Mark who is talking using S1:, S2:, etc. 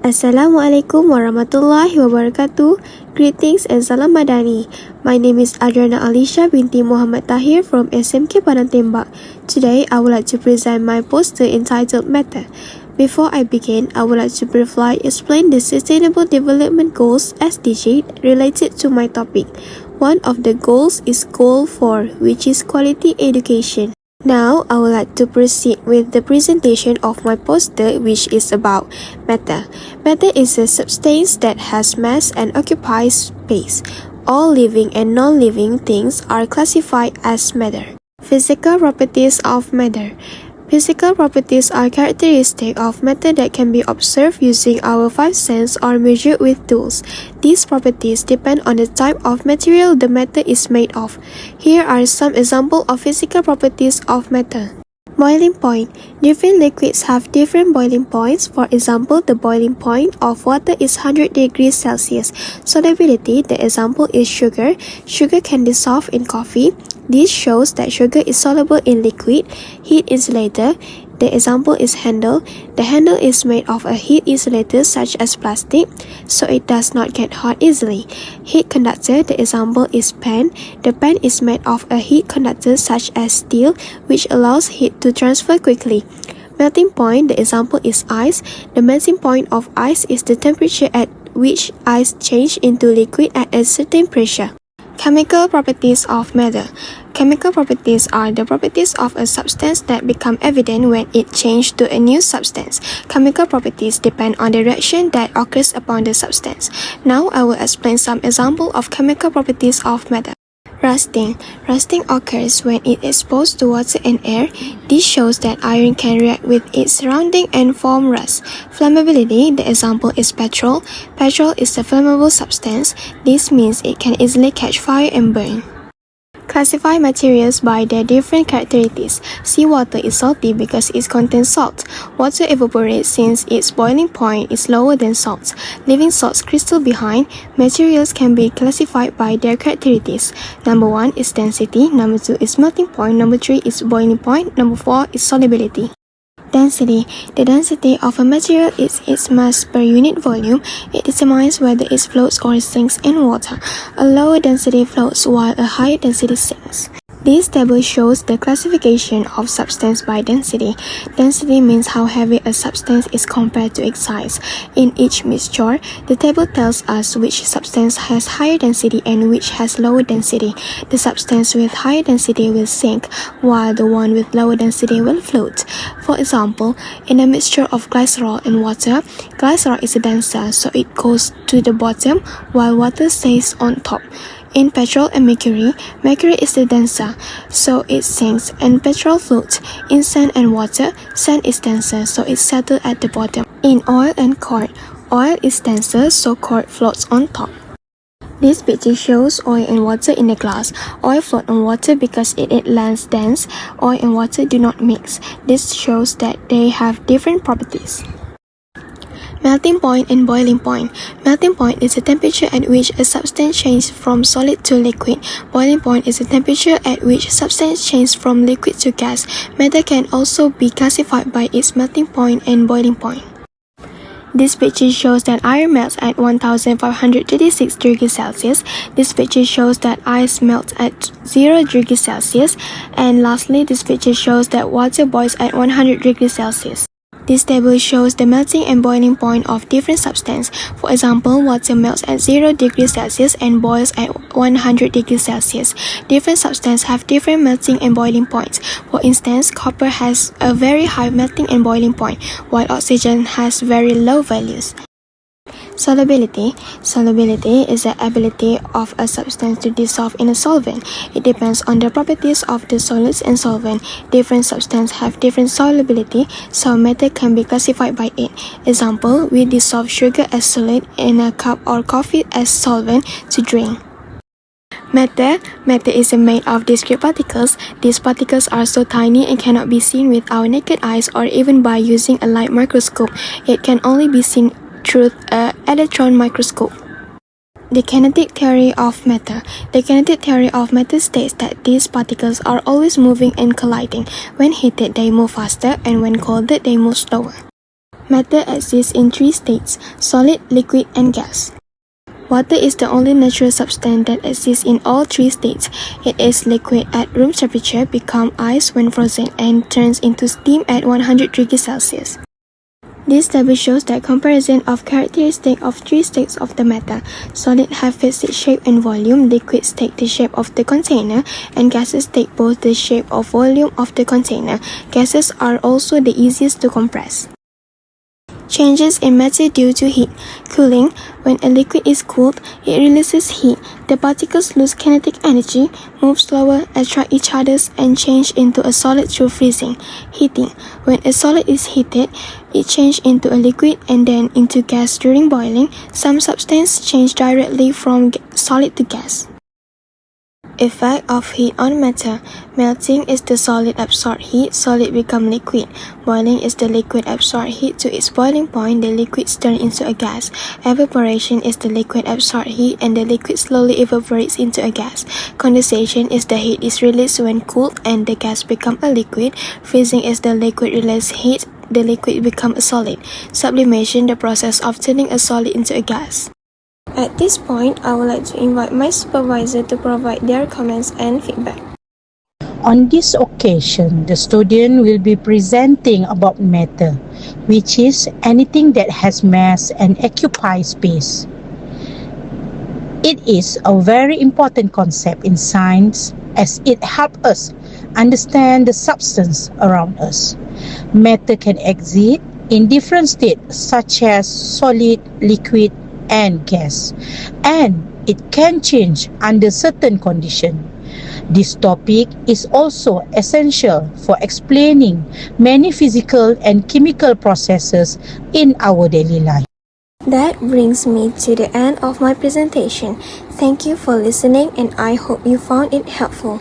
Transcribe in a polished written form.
S1: Assalamualaikum warahmatullahi wabarakatuh. Greetings and salam madani. My name is Adriana Alisha binti Muhammad Tahir from SMK Padang Tembak. Today, I would like to present my poster entitled Matter. Before I begin, I would like to briefly explain the Sustainable Development Goals (SDG) related to my topic. One of the goals is Goal 4, which is quality education. Now, I would like to proceed with the presentation of my poster, which is about matter. Matter is a substance that has mass and occupies space. All living and non-living things are classified as matter. Physical properties of matter. Physical properties are characteristics of matter that can be observed using our five senses or measured with tools. These properties depend on the type of material the matter is made of. Here are some examples of physical properties of matter. Boiling point. Different liquids have different boiling points. For example, the boiling point of water is 100 degrees Celsius. Solubility. The example is sugar. Sugar can dissolve in coffee. This shows that sugar is soluble in liquid. Heat insulator. The example is handle. The handle is made of a heat insulator such as plastic, so it does not get hot easily. Heat conductor. The example is pen. The pen is made of a heat conductor such as steel, which allows heat to transfer quickly. Melting point. The example is ice. The melting point of ice is the temperature at which ice changes into liquid at a certain pressure. Chemical properties of matter. Chemical properties are the properties of a substance that become evident when it changes to a new substance. Chemical properties depend on the reaction that occurs upon the substance. Now I will explain some examples of chemical properties of matter. Rusting. Rusting occurs when it is exposed to water and air. This shows that iron can react with its surrounding and form rust. Flammability. The example is petrol. Petrol is a flammable substance. This means it can easily catch fire and burn. Classify materials by their different characteristics. Seawater is salty because it contains salt. Water evaporates since its boiling point is lower than salt, leaving salt's crystal behind. Materials can be classified by their characteristics. Number 1 is density, number 2 is melting point, number 3 is boiling point, number 4 is solubility. Density. The density of a material is its mass per unit volume. It determines whether it floats or sinks in water. A lower density floats while a higher density sinks. This table shows the classification of substance by density. Density means how heavy a substance is compared to its size. In each mixture, the table tells us which substance has higher density and which has lower density. The substance with higher density will sink, while the one with lower density will float. For example, in a mixture of glycerol and water, glycerol is denser, so it goes to the bottom, while water stays on top. In petrol and mercury, mercury is the denser, so it sinks and petrol floats. In sand and water, sand is denser, so it settles at the bottom. In oil and cork, oil is denser, so cork floats on top. This picture shows oil and water in a glass. Oil floats on water because it is less dense. Oil and water do not mix. This shows that they have different properties. Melting point and boiling point. Melting point is the temperature at which a substance changes from solid to liquid. Boiling point is the temperature at which substance changes from liquid to gas. Matter can also be classified by its melting point and boiling point. This picture shows that iron melts at 1536 degrees Celsius. This picture shows that ice melts at 0 degrees Celsius. And lastly, this picture shows that water boils at 100 degrees Celsius. This table shows the melting and boiling point of different substances. For example, water melts at 0 degrees Celsius and boils at 100 degrees Celsius. Different substances have different melting and boiling points. For instance, copper has a very high melting and boiling point, while oxygen has very low values. Solubility. Solubility is the ability of a substance to dissolve in a solvent. It depends on the properties of the solids and solvent. Different substances have different solubility, so matter can be classified by it. Example, we dissolve sugar as solid in a cup or coffee as solvent to drink. Matter is made of discrete particles. These particles are so tiny and cannot be seen with our naked eyes or even by using a light microscope. It can only be seen through an electron microscope. The kinetic theory of matter. The kinetic theory of matter states that these particles are always moving and colliding. When heated, they move faster, and when cooled, they move slower. Matter exists in three states: solid, liquid, and gas. Water is the only natural substance that exists in all three states. It is liquid at room temperature, becomes ice when frozen, and turns into steam at 100 degrees Celsius. This table shows the comparison of characteristics of three states of the matter. Solid have fixed shape and volume, liquids take the shape of the container, and gases take both the shape and volume of the container. Gases are also the easiest to compress. Changes in matter due to heat. Cooling. When a liquid is cooled, it releases heat. The particles lose kinetic energy, move slower, attract each other, and change into a solid through freezing. Heating. When a solid is heated, it changes into a liquid and then into gas during boiling. Some substances change directly from solid to gas. Effect of heat on matter. Melting is the solid absorb heat, solid become liquid. Boiling is the liquid absorb heat to its boiling point, the liquids turn into a gas. Evaporation is the liquid absorb heat and the liquid slowly evaporates into a gas. Condensation is the heat is released when cooled and the gas become a liquid. Freezing is the liquid release heat, the liquid become a solid. Sublimation, the process of turning a solid into a gas. At this point, I would like to invite my supervisor to provide their comments and feedback.
S2: On this occasion, the student will be presenting about matter, which is anything that has mass and occupies space. It is a very important concept in science as it helps us understand the substance around us. Matter can exist in different states such as solid, liquid, and gas, and it can change under certain conditions. This topic is also essential for explaining many physical and chemical processes in our daily life.
S1: That brings me to the end of my presentation. Thank you for listening and I hope you found it helpful.